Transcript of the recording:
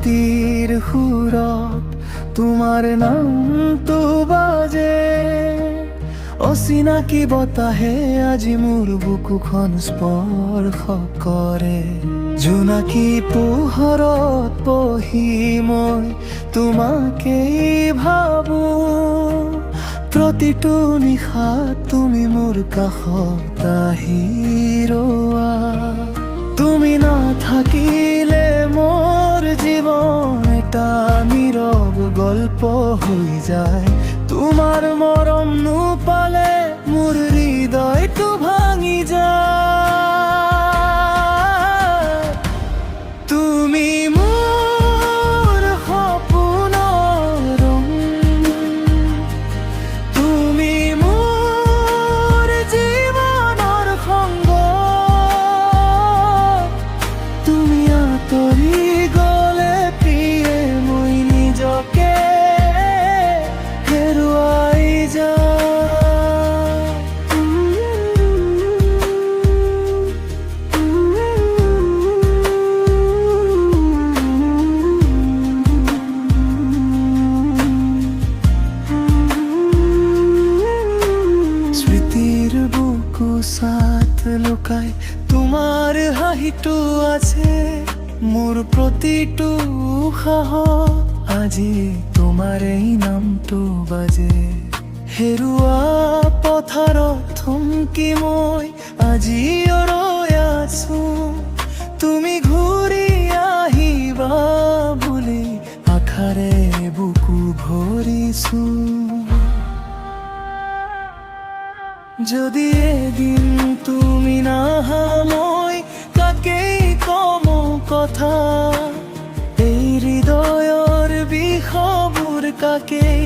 স্মৃতিৰ সুৰত তোমাৰ নামটো বাজে। অচিনাকি বতাহে আজি মোৰ বুকুখন স্পৰ্শ কৰে। জোনাকী পোহৰত বহি মই তোমাকেই ভাবো। প্ৰতিটো নিশা তুমি মোৰ কাষত আহি ৰোৱা। তুমি নাথাকিলে মোৰ জীৱন এটা নীৰৱ গল্প হৈ যায়। তোমাৰ মৰম নোপালে মোৰ হৃদয়টো ভাঙি যায়। তুমি মোৰ সপোনৰ ৰং, তুমি মোৰ জীৱনৰ সংগ। তুমি আঁতৰি গ'লে প্ৰিয়ে মই নিজকে হেৰুৱাই যাওঁ। স্মৃতিৰ বুকুচাত লুকাই তোমাৰ হাঁহিটো আছে। মোৰ প্ৰতিটো উশাহত আজি তোমাৰ এই নামটো বাজে। হেৰুৱা পথাৰত থমকি মই আজি ৰৈ আছো। তুমি ঘূৰি আহিবা বুলি আশাৰে বুকু ভৰিছো। যদি এদিন তুমি নাহা মই কাকেই কম কথা। এই হৃদয়ৰ বিষবোৰ কাকেই